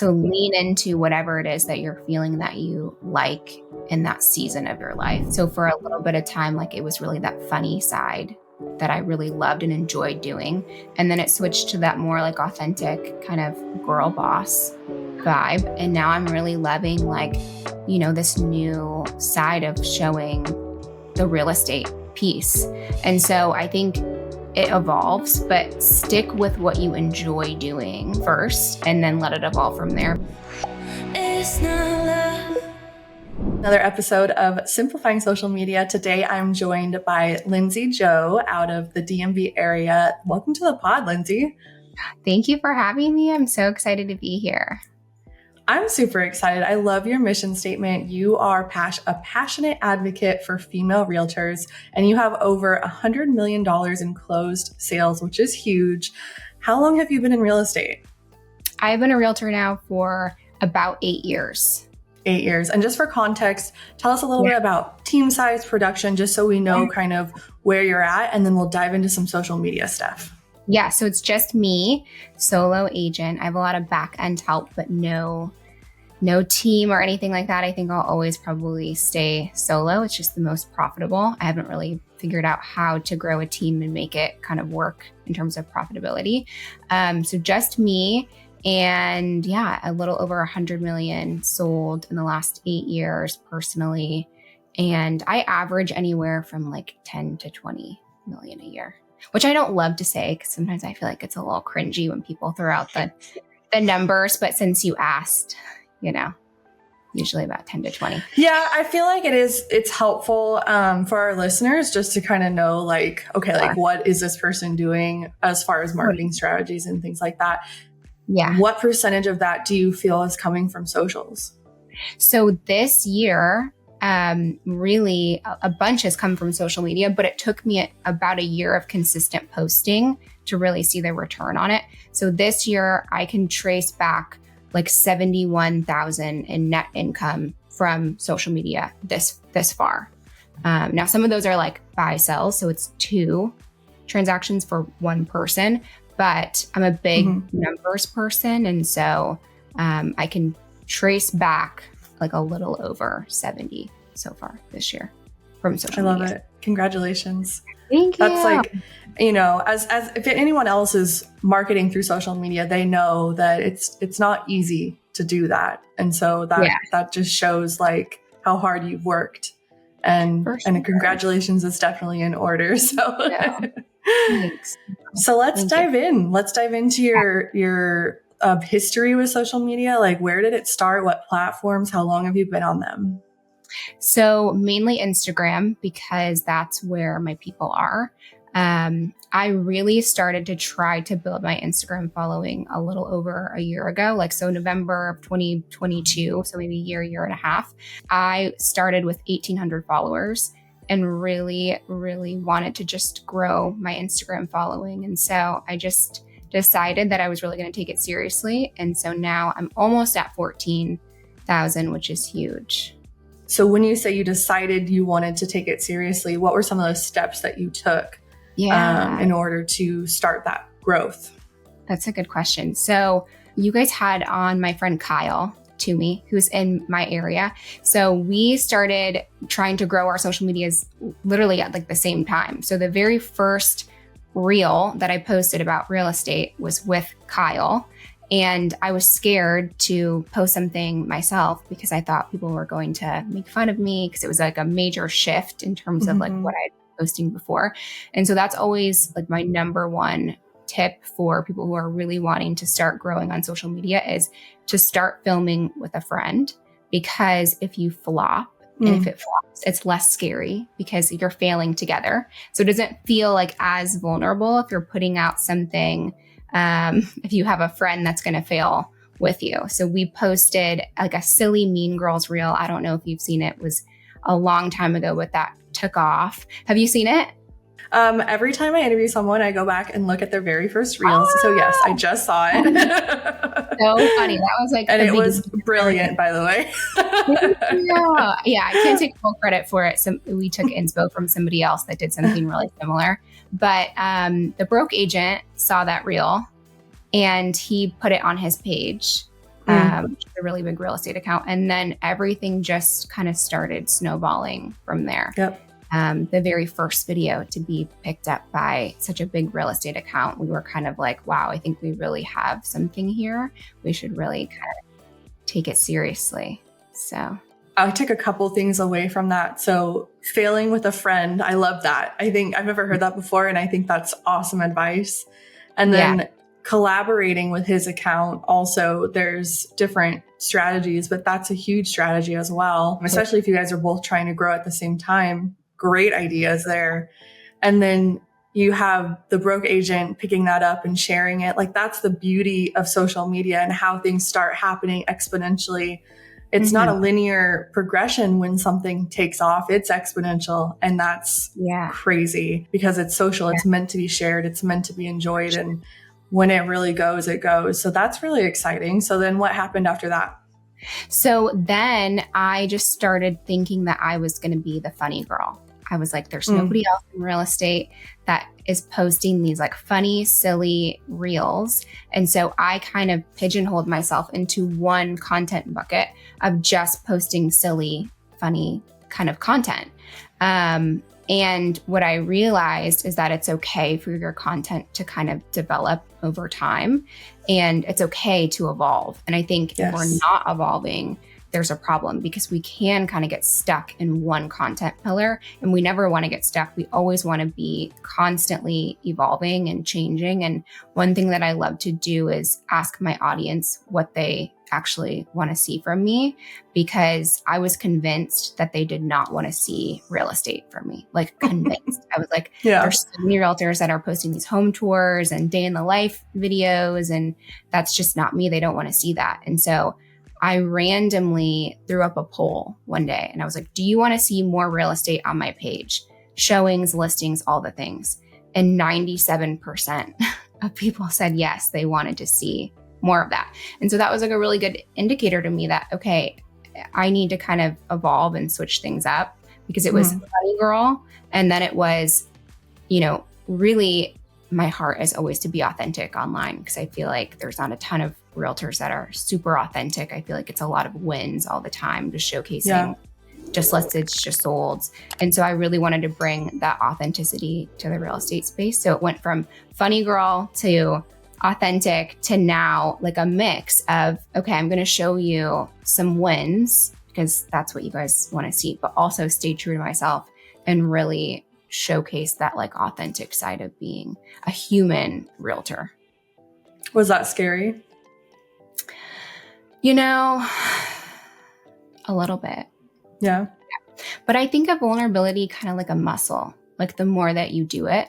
So lean into whatever it is that you're feeling that you like in that season of your life. So for a little bit of time, like it was really that funny side that I really loved and enjoyed doing. And then it switched to that more like authentic kind of girl boss vibe. And now I'm really loving like, this new side of showing the real estate piece. And so I think it evolves, but stick with what you enjoy doing first and then let it evolve from there. It's not love. Another episode of Simplifying Social Media. Today, I'm joined by Lindsey Joe out of the DMV area. Welcome to the pod, Lindsey. Thank you for having me. I'm so excited to be here. I'm super excited. I love your mission statement. You are a passionate advocate for female realtors, and you have over $100 million in closed sales, which is huge. How long have you been in real estate? I've been a realtor now for about 8 years. 8 years. And just for context, tell us a little bit about team size, production, just so we know kind of where you're at, and then we'll dive into some social media stuff. Yeah, so it's just me, solo agent. I have a lot of back end help, but no team or anything like that. I think I'll always probably stay solo. It's just the most profitable. I haven't really figured out how to grow a team and make it kind of work in terms of profitability. So just me, and a little over 100 million sold in the last 8 years personally. And I average anywhere from like 10 to 20 million a year, which I don't love to say because sometimes I feel like it's a little cringy when people throw out the numbers. But since you asked, usually about 10 to 20. Yeah, I feel like it's helpful for our listeners just to kind of know what is this person doing as far as marketing strategies and things like that. Yeah. What percentage of that do you feel is coming from socials? So this year, really a bunch has come from social media, but it took me about a year of consistent posting to really see the return on it. So this year I can trace back like 71,000 in net income from social media this far. Now some of those are like buy sells, so it's 2 transactions for one person, but I'm a big numbers person, and so I can trace back like a little over 70 so far this year from social media. I love it. Congratulations. Thank you. That's like, as if anyone else is marketing through social media, they know that it's not easy to do that. And so that just shows like how hard you've worked, and congratulations is definitely in order. So thanks. So let's dive in. Let's dive into your history with social media. Like, where did it start? What platforms? How long have you been on them? So mainly Instagram, because that's where my people are. I really started to try to build my Instagram following a little over a year ago, so November of 2022, so maybe a year and a half. I started with 1,800 followers and really, really wanted to just grow my Instagram following. And so I just decided that I was really going to take it seriously. And so now I'm almost at 14,000, which is huge. So when you say you decided you wanted to take it seriously, what were some of those steps that you took in order to start that growth? That's a good question. So you guys had on my friend Kyle Toomey, who's in my area. So we started trying to grow our social medias literally at like the same time. So the very first reel that I posted about real estate was with Kyle. And I was scared to post something myself because I thought people were going to make fun of me because it was like a major shift in terms of like what I had been posting before. And so that's always like my number one tip for people who are really wanting to start growing on social media is to start filming with a friend, because if you flop, and if it flops, it's less scary because you're failing together. So it doesn't feel like as vulnerable if you're putting out something if you have a friend that's going to fail with you. So we posted like a silly Mean Girls reel. I don't know if you've seen it. It was a long time ago, but that took off. Have you seen it? Every time I interview someone, I go back and look at their very first reels. So yes, I just saw it. So funny. That was like, and it was brilliant, by the way. Yeah, I can't take full credit for it. We took inspo from somebody else that did something really similar. But the broke agent saw that reel and he put it on his page. which is a really big real estate account. And then everything just kind of started snowballing from there. Yep. The very first video to be picked up by such a big real estate account, we were kind of like, wow, I think we really have something here. We should really kind of take it seriously. So I took a couple things away from that. So failing with a friend, I love that. I think I've never heard that before. And I think that's awesome advice. And then collaborating with his account. Also, there's different strategies, but that's a huge strategy as well, especially if you guys are both trying to grow at the same time. Great ideas there. And then you have the broke agent picking that up and sharing it. Like, that's the beauty of social media and how things start happening exponentially. It's not a linear progression when something takes off. It's exponential. And that's crazy because it's social. It's meant to be shared. It's meant to be enjoyed. And when it really goes, it goes. So that's really exciting. So then what happened after that? So then I just started thinking that I was going to be the funny girl. I was like, there's nobody else in real estate that is posting these like funny, silly reels. And so I kind of pigeonholed myself into one content bucket of just posting silly, funny kind of content. And what I realized is that it's okay for your content to kind of develop over time, and it's okay to evolve. And I think if we're not evolving, there's a problem, because we can kind of get stuck in one content pillar, and we never want to get stuck. We always want to be constantly evolving and changing. And one thing that I love to do is ask my audience what they actually want to see from me, because I was convinced that they did not want to see real estate from me. Like, convinced. I was like, there's so many realtors that are posting these home tours and day in the life videos, and that's just not me. They don't want to see that. And so I randomly threw up a poll one day and I was like, do you want to see more real estate on my page? Showings, listings, all the things. And 97% of people said yes, they wanted to see more of that. And so that was like a really good indicator to me that, okay, I need to kind of evolve and switch things up, because it was funny girl. And then it was, really my heart is always to be authentic online, because I feel like there's not a ton of realtors that are super authentic. I feel like it's a lot of wins all the time, just showcasing just listed, just sold. And so I really wanted to bring that authenticity to the real estate space. So it went from funny girl to authentic to now like a mix of, okay, I'm going to show you some wins because that's what you guys want to see, but also stay true to myself and really showcase that like authentic side of being a human realtor. Was that scary? A little bit. Yeah. But I think of vulnerability kind of like a muscle. Like, the more that you do it,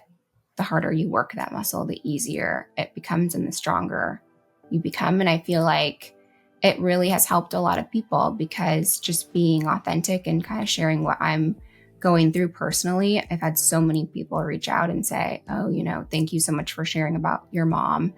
the harder you work that muscle, the easier it becomes and the stronger you become. And I feel like it really has helped a lot of people, because just being authentic and kind of sharing what I'm going through personally, I've had so many people reach out and say, oh, thank you so much for sharing about your mom.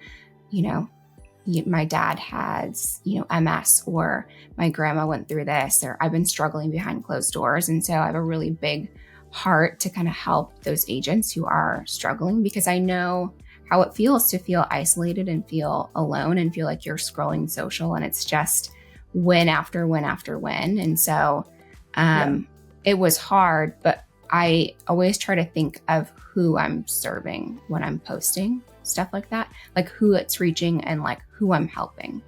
My dad has, MS, or my grandma went through this, or I've been struggling behind closed doors. And so I have a really big heart to kind of help those agents who are struggling, because I know how it feels to feel isolated and feel alone and feel like you're scrolling social and it's just win after win after win. And so it was hard, but I always try to think of who I'm serving when I'm posting stuff like that, like who it's reaching and like who I'm helping.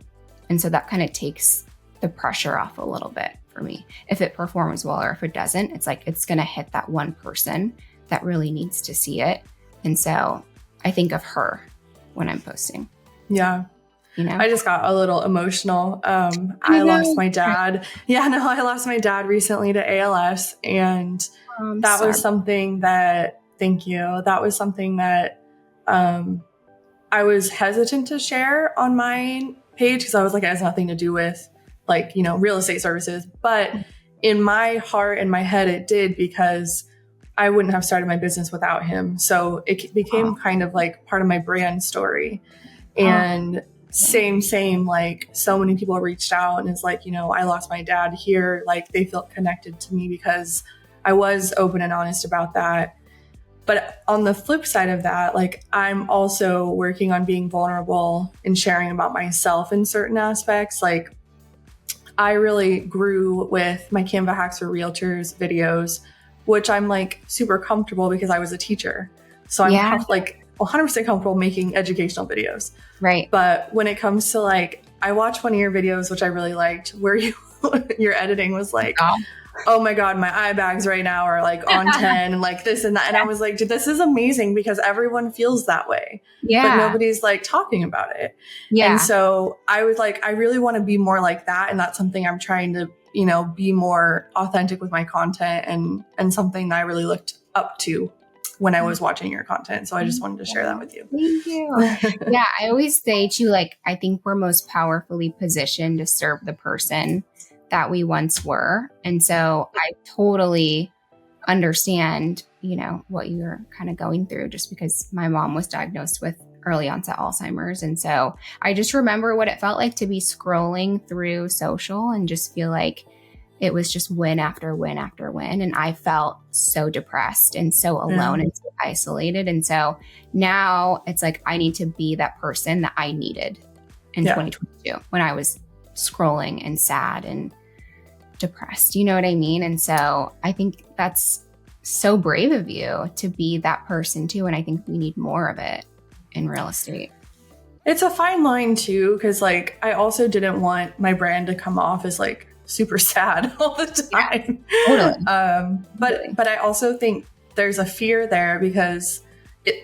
And so that kind of takes the pressure off a little bit for me. If it performs well or if it doesn't, it's like, it's going to hit that one person that really needs to see it. And so I think of her when I'm posting. Yeah. I just got a little emotional. I lost my dad. I lost my dad recently to ALS. And that was something that, thank you. That was something that I was hesitant to share on my page, because I was like, it has nothing to do with real estate services. But in my heart and my head, it did, because I wouldn't have started my business without him. So it became kind of like part of my brand story. And same, like so many people reached out and it's like, I lost my dad here. Like, they felt connected to me because I was open and honest about that. But on the flip side of that, like I'm also working on being vulnerable and sharing about myself in certain aspects. Like I really grew with my Canva Hacks for Realtors videos, which I'm like super comfortable because I was a teacher. So I'm like 100% comfortable making educational videos. Right. But when it comes to like, I watched one of your videos, which I really liked, where your editing was like, oh my God, my eye bags right now are like on 10 and like this and that. And I was like, dude, this is amazing because everyone feels that way. But nobody's like talking about it. And so I was like, I really want to be more like that. And that's something I'm trying to, you know, be more authentic with my content and something that I really looked up to when I was watching your content. So I just wanted to share that with you. Thank you. Yeah, I always say to like, I think we're most powerfully positioned to serve the person that we once were. And so I totally understand, you know, what you're kind of going through, just because my mom was diagnosed with early onset Alzheimer's. And so I just remember what it felt like to be scrolling through social and just feel like it was just win after win after win. And I felt so depressed and so alone and so isolated. And so now it's like, I need to be that person that I needed in 2022 when I was scrolling and sad and depressed. You know what I mean? And so I think that's so brave of you to be that person too. And I think we need more of it in real estate. It's a fine line too, because like I also didn't want my brand to come off as like super sad all the time. Yeah, totally. But I also think there's a fear there because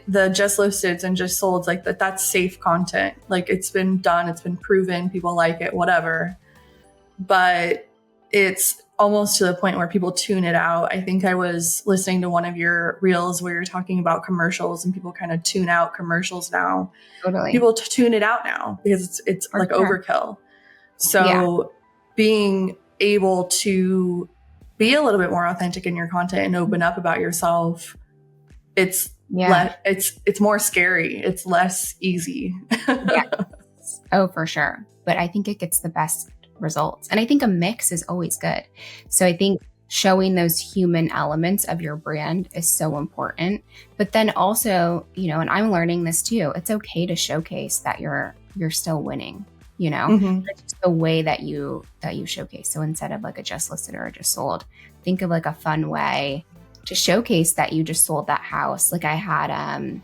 the just listed and just sold, like that's safe content. Like it's been done, it's been proven, people like it, whatever. But it's almost to the point where people tune it out. I think I was listening to one of your reels where you're talking about commercials and people kind of tune out commercials now. Totally. People tune it out now because it's like overkill. So being able to be a little bit more authentic in your content and open up about yourself, it's more scary. It's less easy. Oh, for sure. But I think it gets the best results. And I think a mix is always good. So I think showing those human elements of your brand is so important. But then also, you know, and I'm learning this too, it's okay to showcase that you're still winning, you know, That's just the way that you showcase. So instead of like a just listed or a just sold, think of like a fun way to showcase that you just sold that house. Like I had, I'm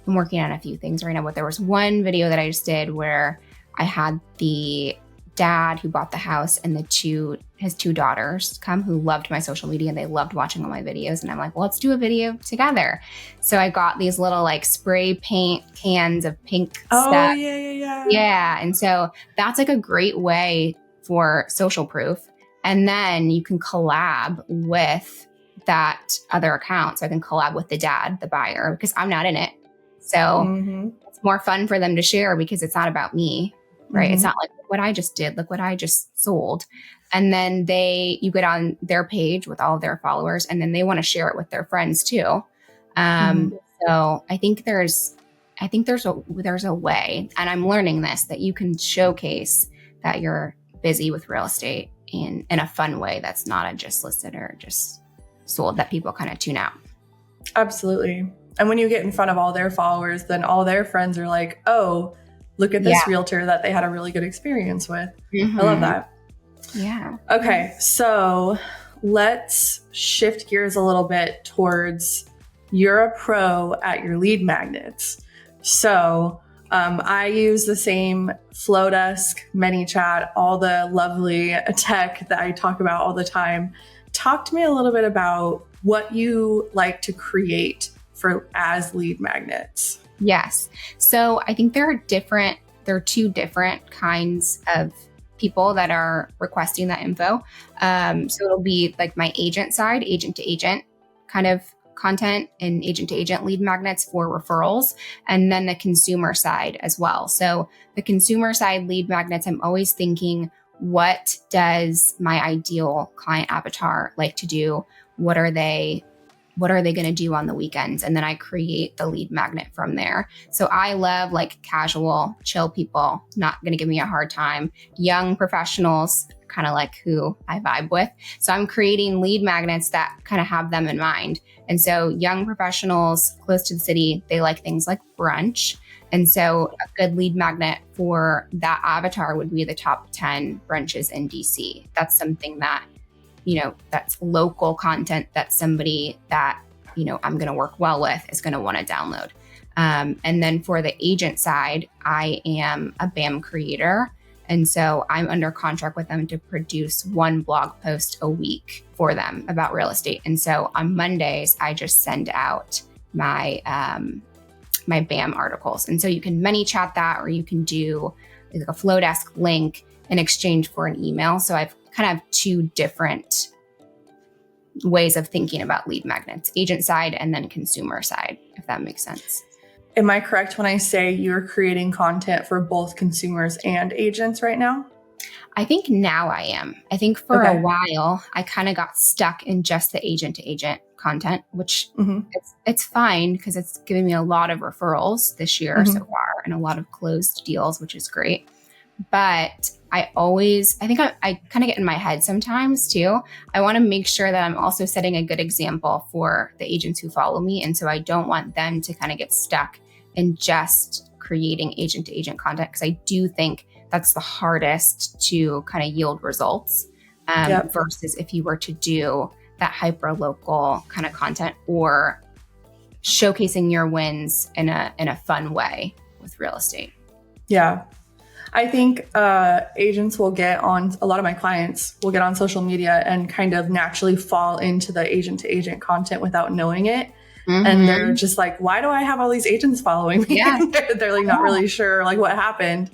working on a few things right now, but there was one video that I just did where I had the dad who bought the house and his two daughters come who loved my social media and they loved watching all my videos. And I'm like, well, let's do a video together. So I got these little like spray paint cans of pink stuff. Yeah. And so that's like a great way for social proof. And then you can collab with that other account. So I can collab with the dad, the buyer, because I'm not in it. So it's more fun for them to share because it's not about me. Right. It's not like look what I just did. Look what I just sold. And then you get on their page with all of their followers and then they want to share it with their friends too. So I think there's a way, and I'm learning this, that you can showcase that you're busy with real estate in a fun way. That's not a just listed or just sold that people kind of tune out. Absolutely. And when you get in front of all their followers, then all their friends are like, oh, look at this realtor that they had a really good experience with. I love that. Yeah. Okay. So let's shift gears a little bit towards you're a pro at your lead magnets. So I use the same Flowdesk, ManyChat, all the lovely tech that I talk about all the time. Talk to me a little bit about what you like to create as lead magnets. Yes. So I think there are two different kinds of people that are requesting that info. So it'll be like my agent side, agent to agent kind of content and agent to agent lead magnets for referrals, and then the consumer side as well. So the consumer side lead magnets, I'm always thinking, what does my ideal client avatar like to do? What are they going to do on the weekends? And then I create the lead magnet from there. So I love like casual, chill people, not going to give me a hard time, young professionals, kind of like who I vibe with. So I'm creating lead magnets that kind of have them in mind. And so young professionals close to the city, they like things like brunch. And so a good lead magnet for that avatar would be the top 10 brunches in DC. That's something that, that's local content that somebody that, I'm going to work well with is going to want to download. And then for the agent side, I am a BAM creator. And so I'm under contract with them to produce one blog post a week for them about real estate. And so on Mondays, I just send out my my BAM articles. And so you can ManyChat that, or you can do like a Flowdesk link in exchange for an email. So I've kind of two different ways of thinking about lead magnets, agent side and then consumer side, if that makes sense. Am I correct when I say you're creating content for both consumers and agents right now? I think now I am. I think for a while, I kind of got stuck in just the agent to agent content, which it's fine because it's giving me a lot of referrals this year so far and a lot of closed deals, which is great. But I think I kind of get in my head sometimes too. I want to make sure that I'm also setting a good example for the agents who follow me. And so I don't want them to kind of get stuck in just creating agent to agent content, because I do think that's the hardest to kind of yield results versus if you were to do that hyper local kind of content or showcasing your wins in a fun way with real estate. Yeah. I think agents will get on, a lot of my clients will get on social media and kind of naturally fall into the agent to agent content without knowing it. And they're just like, why do I have all these agents following me? Yeah. They're like not really sure like what happened.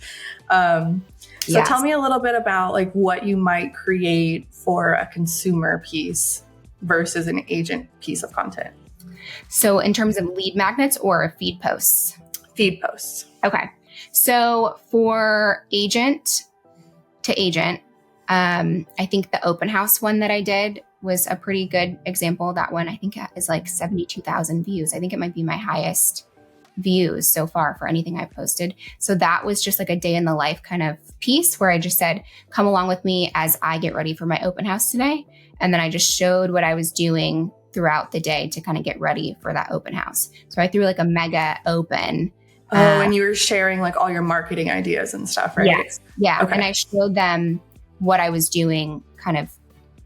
So tell me a little bit about like what you might create for a consumer piece versus an agent piece of content. So in terms of lead magnets or feed posts? Feed posts. Okay. So for agent to agent, I think the open house one that I did was a pretty good example. That one I think is like 72,000 views. I think it might be my highest views so far for anything I posted. So that was just like a day in the life kind of piece where I just said, come along with me as I get ready for my open house today. And then I just showed what I was doing throughout the day to kind of get ready for that open house. So I threw like a mega open. And you were sharing like all your marketing ideas and stuff, right? Yes. Yeah. Okay. And I showed them what I was doing kind of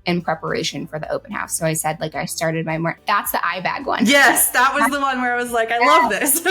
in preparation for the open house. So I said, like, I started my morning. That's the eye bag one. Yes, that was the one where I was like, I love this.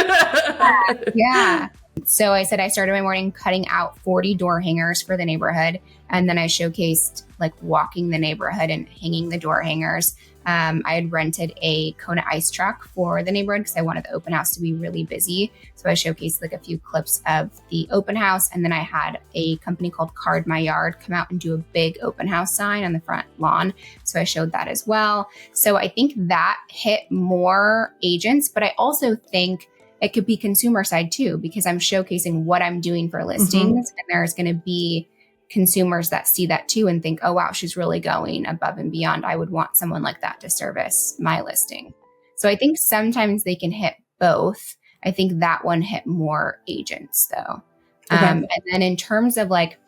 Yeah. So I said I started my morning cutting out 40 door hangers for the neighborhood. And then I showcased like walking the neighborhood and hanging the door hangers. I had rented a Kona ice truck for the neighborhood because I wanted the open house to be really busy. So I showcased like a few clips of the open house. And then I had a company called Card My Yard come out and do a big open house sign on the front lawn. So I showed that as well. So I think that hit more agents, but I also think it could be consumer side too, because I'm showcasing what I'm doing for listings. And there's going to be consumers that see that too and think, oh, wow, she's really going above and beyond. I would want someone like that to service my listing. So I think sometimes they can hit both. I think that one hit more agents though. And then in terms of like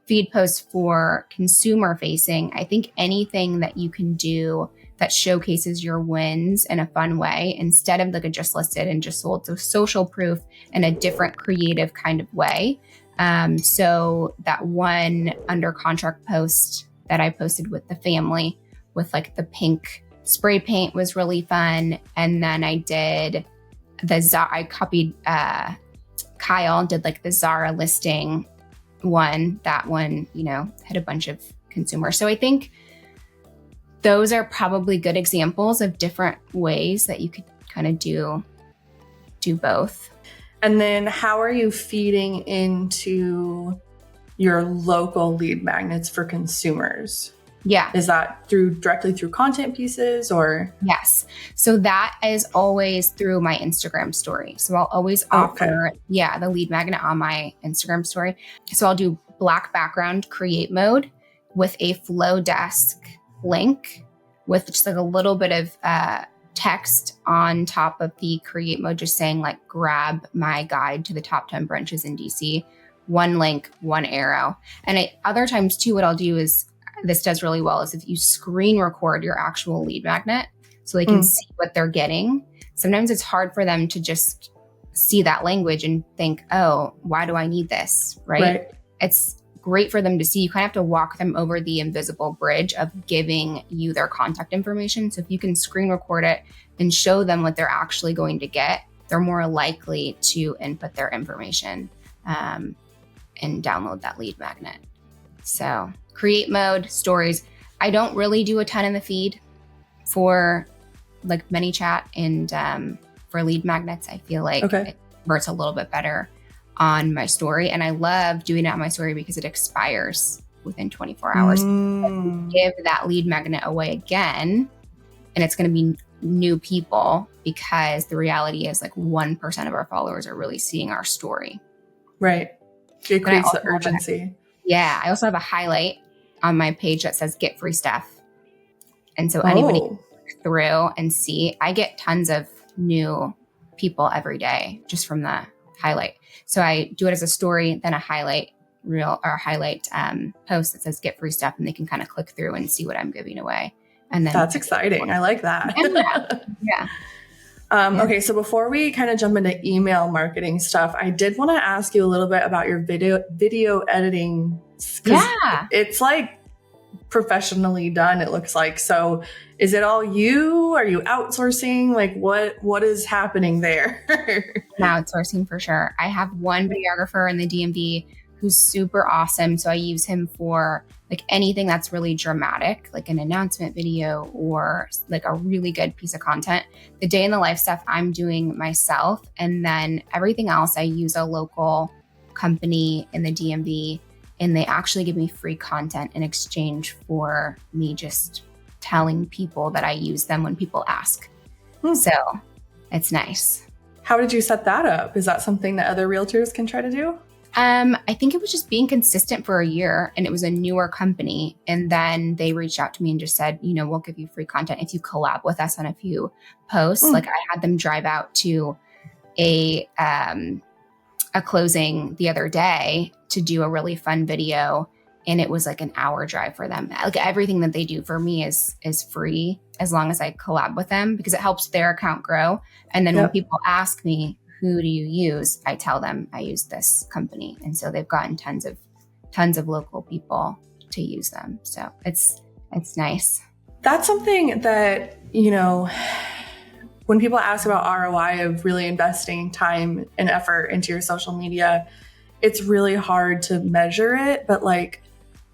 feed posts for consumer facing, I think anything that you can do that showcases your wins in a fun way instead of like a just listed and just sold. So social proof in a different creative kind of way. So that one under contract post that I posted with the family with like the pink spray paint was really fun. And then I did I copied, Kyle did like the Zara listing one. That one, had a bunch of consumers. So I think those are probably good examples of different ways that you could kind of do both. And then how are you feeding into your local lead magnets for consumers? Yeah. Is that directly through content pieces or? Yes. So that is always through my Instagram story. So I'll always offer, the lead magnet on my Instagram story. So I'll do black background create mode with a Flowdesk link with just like a little bit of text on top of the create mode, just saying like, grab my guide to the top 10 branches in DC, one link, one arrow. And other times too, what I'll do is this does really well is if you screen record your actual lead magnet so they can see what they're getting. Sometimes it's hard for them to just see that language and think, oh, why do I need this? Right? It's great for them to see. You kind of have to walk them over the invisible bridge of giving you their contact information. So if you can screen record it and show them what they're actually going to get, they're more likely to input their information and download that lead magnet. So create mode, stories. I don't really do a ton in the feed for like ManyChat and for lead magnets. I feel like it converts a little bit better on my story. And I love doing it on my story because it expires within 24 hours. Give that lead magnet away again, and it's going to be new people because the reality is like 1% of our followers are really seeing our story. Right. It creates the urgency. I also have a highlight on my page that says get free stuff. And so anybody can click through and see, I get tons of new people every day just from the highlight. So I do it as a story, then a highlight post that says get free stuff, and they can kind of click through and see what I'm giving away. And then that's exciting. I like that. Okay. So before we kind of jump into email marketing stuff, I did want to ask you a little bit about your video editing. It's like professionally done, it looks like. So is it all you? Are you outsourcing? Like what is happening there? I'm outsourcing for sure. I have one videographer in the DMV who's super awesome. So I use him for like anything that's really dramatic, like an announcement video or like a really good piece of content. The day in the life stuff I'm doing myself. And then everything else, I use a local company in the DMV, and they actually give me free content in exchange for me just telling people that I use them when people ask. So it's nice. How did you set that up? Is that something that other realtors can try to do? I think it was just being consistent for a year, and it was a newer company. And then they reached out to me and just said, we'll give you free content if you collab with us on a few posts. Like I had them drive out to a closing the other day to do a really fun video. And it was like an hour drive for them. Like everything that they do for me is free as long as I collab with them, because it helps their account grow. And then when people ask me, who do you use? I tell them I use this company. And so they've gotten tons of local people to use them. So it's nice. That's something that, when people ask about ROI of really investing time and effort into your social media, it's really hard to measure it. But like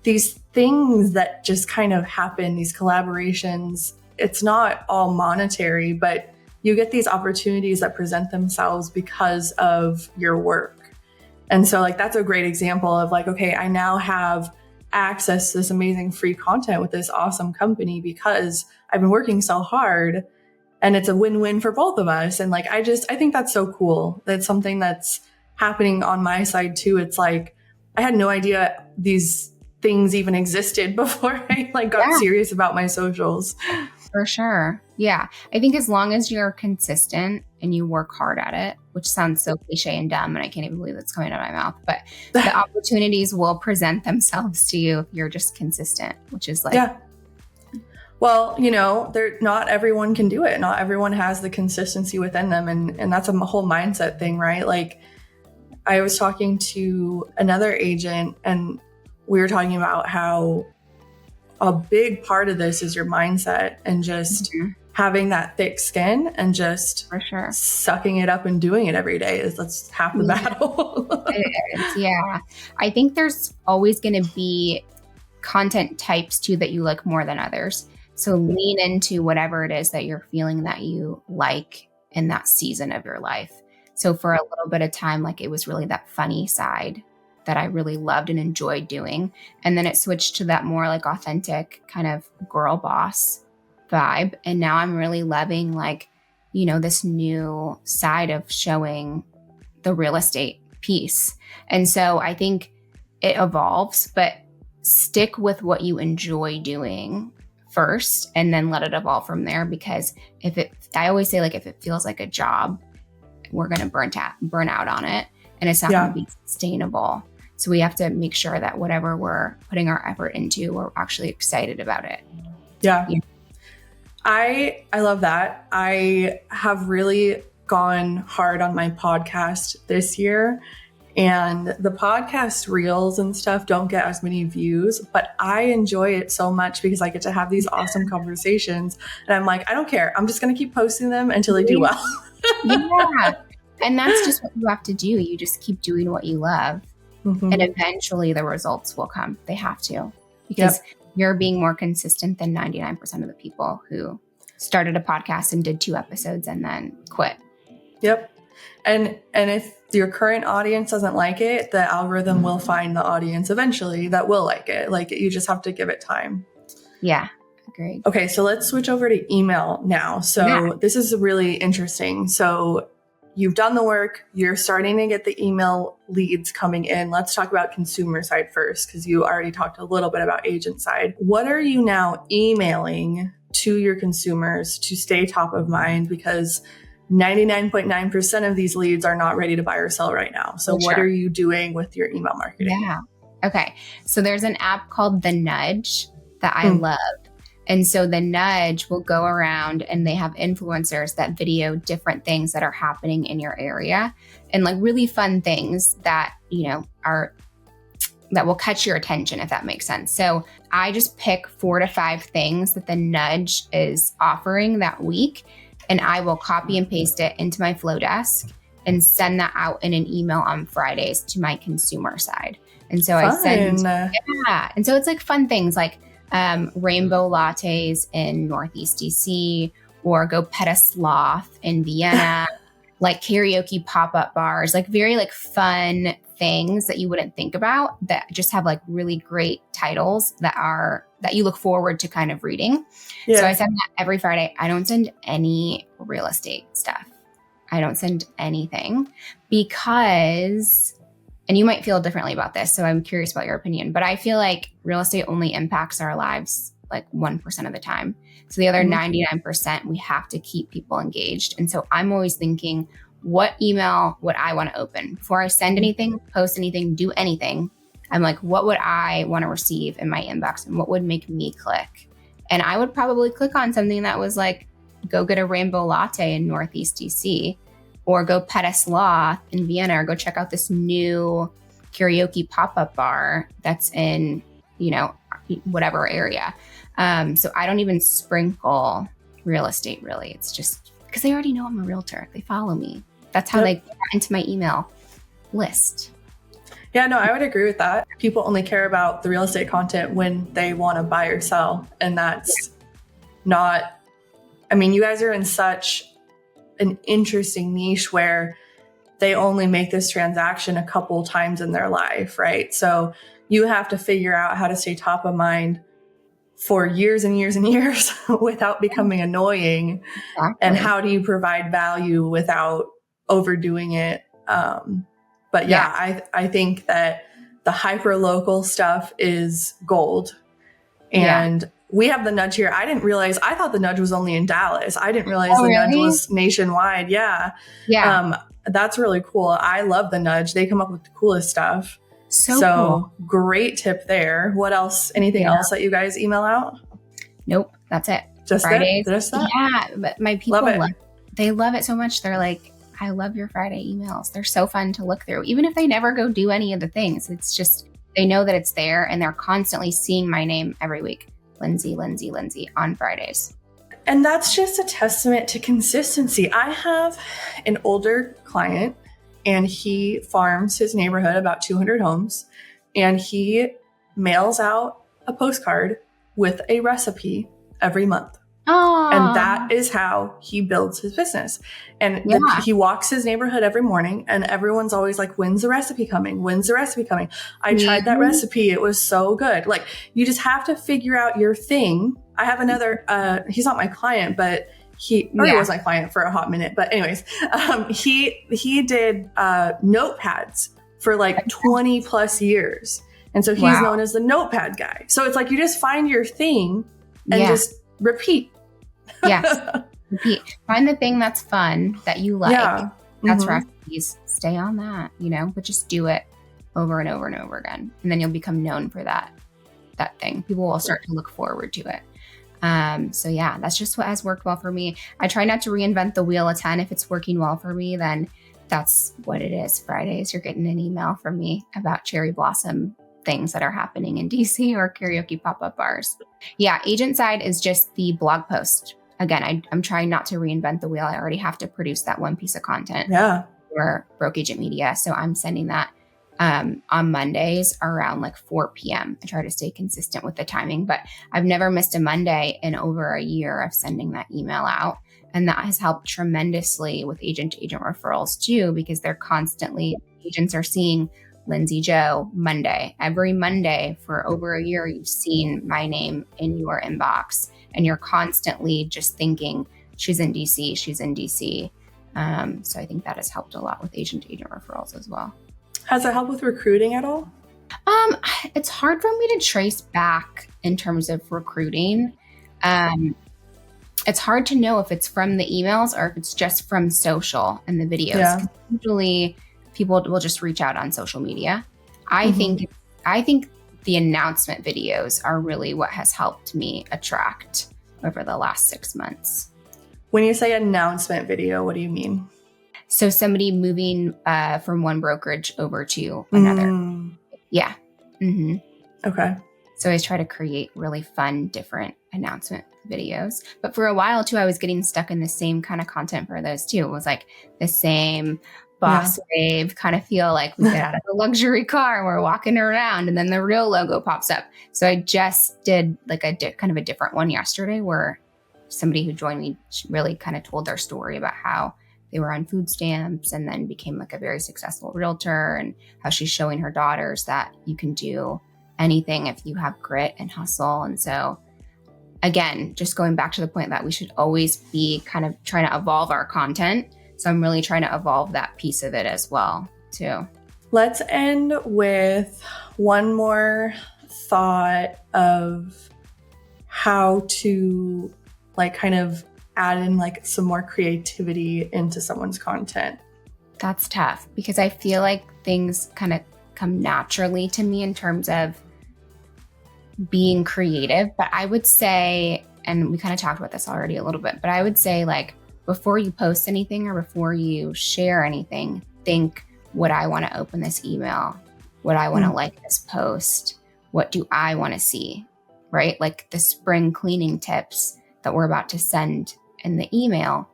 these things that just kind of happen, these collaborations, it's not all monetary, but you get these opportunities that present themselves because of your work. And so like, that's a great example of like, okay, I now have access to this amazing free content with this awesome company because I've been working so hard, and it's a win-win for both of us. And like, I think that's so cool. That's something that's happening on my side too. It's like, I had no idea these things even existed before I got serious about my socials. For sure. Yeah. I think as long as you're consistent and you work hard at it, which sounds so cliche and dumb, and I can't even believe it's coming out of my mouth, but the opportunities will present themselves to you if you're just consistent, which is like, well, not everyone can do it. Not everyone has the consistency within them. And that's a whole mindset thing, right? Like I was talking to another agent, and we were talking about how a big part of this is your mindset and just having that thick skin and just sucking it up and doing it every day that's half the battle. It is, yeah. I think there's always going to be content types too that you like more than others. So lean into whatever it is that you're feeling that you like in that season of your life. So for a little bit of time, like it was really that funny side that I really loved and enjoyed doing. And then it switched to that more like authentic kind of girl boss vibe. And now I'm really loving this new side of showing the real estate piece. And so I think it evolves, but stick with what you enjoy doing first and then let it evolve from there. Because I always say, if it feels like a job, we're going to burn out on it, and it's not going to be sustainable. So we have to make sure that whatever we're putting our effort into, we're actually excited about it. Yeah. I love that. I have really gone hard on my podcast this year, and the podcast reels and stuff don't get as many views, but I enjoy it so much because I get to have these awesome conversations, and I'm like, I don't care. I'm just going to keep posting them until they do well. Yeah. And that's just what you have to do. You just keep doing what you love. And eventually the results will come. They have to, because you're being more consistent than 99% of the people who started a podcast and did 2 episodes and then quit. Yep. And if your current audience doesn't like it, the algorithm will find the audience eventually that will like it. Like, you just have to give it time. Yeah. Agreed. Okay. So let's switch over to email now. So this is really interesting. So you've done the work, you're starting to get the email leads coming in. Let's talk about consumer side first, because you already talked a little bit about agent side. What are you now emailing to your consumers to stay top of mind? Because 99.9% of these leads are not ready to buy or sell right now. So what are you doing with your email marketing? Yeah. Okay. So there's an app called The Nudge that I love. And so The Nudge will go around and they have influencers that video different things that are happening in your area, and like really fun things that, you know, that will catch your attention, if that makes sense. So I just pick 4 to 5 things that The Nudge is offering that week, and I will copy and paste it into my flow desk and send that out in an email on Fridays to my consumer side. And so I send, and so it's like fun things like rainbow lattes in Northeast DC, or go pet a sloth in Vienna, like karaoke pop-up bars, like very like fun things that you wouldn't think about, that just have like really great titles that you look forward to kind of reading. Yeah. So I send that every Friday. I don't send any real estate stuff. I don't send anything because, and you might feel differently about this, so I'm curious about your opinion, but I feel like real estate only impacts our lives like 1% of the time. So the other 99%, we have to keep people engaged. And so I'm always thinking, what email would I want to open? Before I send anything, post anything, do anything, I'm like, what would I want to receive in my inbox, and what would make me click? And I would probably click on something that was like, go get a rainbow latte in Northeast DC, or go pet a sloth in Vienna, or go check out this new karaoke pop-up bar that's in, you know, whatever area. So I don't even sprinkle real estate, really. It's just because they already know I'm a realtor. They follow me. That's how they get into my email list. Yeah, no, I would agree with that. People only care about the real estate content when they want to buy or sell. And that's not, I mean, you guys are in such an interesting niche where they only make this transaction a couple times in their life, right? So you have to figure out how to stay top of mind for years and years and years without becoming annoying. Exactly. And how do you provide value without overdoing it? But I think that the hyperlocal stuff is gold. And we have the Nudge here. I didn't realize, I thought the Nudge was only in Dallas. I didn't realize Nudge was nationwide. Yeah. That's really cool. I love the Nudge. They come up with the coolest stuff. So cool. Great tip there. What else? Anything else that you guys email out? Nope. That's it. Just Fridays. Just that? Yeah. But my people they love it so much. They're like, I love your Friday emails. They're so fun to look through. Even if they never go do any of the things, it's just, they know that it's there, and they're constantly seeing my name every week. Lindsey, Lindsey, Lindsey on Fridays. And that's just a testament to consistency. I have an older client, and he farms his neighborhood, about 200 homes, and he mails out a postcard with a recipe every month. Oh. And that is how he builds his business. And he walks his neighborhood every morning, and everyone's always like, when's the recipe coming? When's the recipe coming? I tried that recipe. It was so good. Like, you just have to figure out your thing. I have another, he's not my client, but he was my client for a hot minute. But anyways, he did notepads for like 20 plus years. And so he's known as the notepad guy. So it's like, you just find your thing and just repeat. Yes. Repeat. Find the thing that's fun that you like. Yeah. That's recipes. Stay on that, but just do it. over and over and over again. And then you'll become known for that thing. People will start to look forward to it. So yeah, that's just what has worked well for me. I try not to reinvent the wheel a ton. If it's working well for me, then that's what it is. Fridays, you're getting an email from me about cherry blossom things that are happening in DC or karaoke pop-up bars. Yeah, agent side is just the blog post. Again, I'm trying not to reinvent the wheel. I already have to produce that one piece of content for Broke Agent Media. So I'm sending that on Mondays around like 4 p.m. I try to stay consistent with the timing, but I've never missed a Monday in over a year of sending that email out. And that has helped tremendously with agent-to-agent referrals too, because they're constantly, agents are seeing Lindsey Joe Monday. Every Monday for over a year, you've seen my name in your inbox and you're constantly just thinking, she's in DC, she's in DC. So I think that has helped a lot with agent-to-agent referrals as well. Has it helped with recruiting at all? It's hard for me to trace back in terms of recruiting. It's hard to know if it's from the emails or if it's just from social and the videos. Yeah. Usually people will just reach out on social media. I think the announcement videos are really what has helped me attract over the last 6 months. When you say announcement video, what do you mean? So somebody moving from one brokerage over to another. Yeah. Mm-hmm. Okay. So I always try to create really fun, different announcement videos. But for a while too, I was getting stuck in the same kind of content for those too. It was like the same boss wave kind of feel, like we get out of the luxury car and we're walking around and then the real logo pops up. So I just did like kind of a different one yesterday where somebody who joined me really kind of told their story about how they were on food stamps and then became like a very successful realtor, and how she's showing her daughters that you can do anything if you have grit and hustle. And so again, just going back to the point that we should always be kind of trying to evolve our content. So I'm really trying to evolve that piece of it as well too. Let's end with one more thought of how to like kind of add in like some more creativity into someone's content. That's tough because I feel like things kind of come naturally to me in terms of being creative. But I would say, and we kind of talked about this already a little bit, but I would say like before you post anything or before you share anything, think, would I want to open this email? Would I want to like this post? What do I want to see? Right? Like the spring cleaning tips that we're about to send in the email,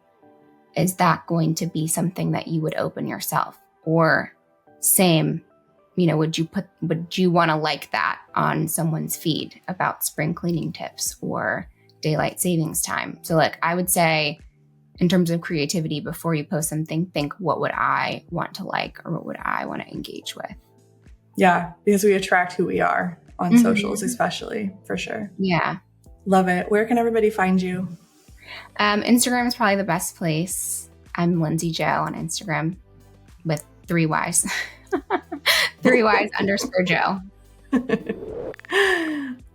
is that going to be something that you would open yourself? Or same, would you want to like that on someone's feed about spring cleaning tips or daylight savings time? So like I would say in terms of creativity, before you post something, think, what would I want to like, or what would I want to engage with? Yeah, because we attract who we are on socials, especially, for sure. Yeah. Love it. Where can everybody find you? Instagram is probably the best place. I'm Lindsey Joe on Instagram with 3 Ys. 3 Ys _Joe.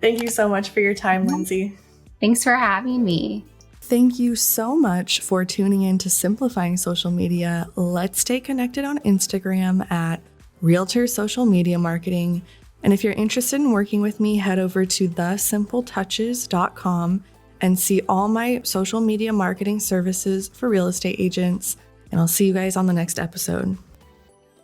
Thank you so much for your time, Lindsey. Thanks for having me. Thank you so much for tuning in to Simplifying Social Media. Let's stay connected on Instagram at Realtor Social Media Marketing. And if you're interested in working with me, head over to thesimpletouches.com and see all my social media marketing services for real estate agents. And I'll see you guys on the next episode.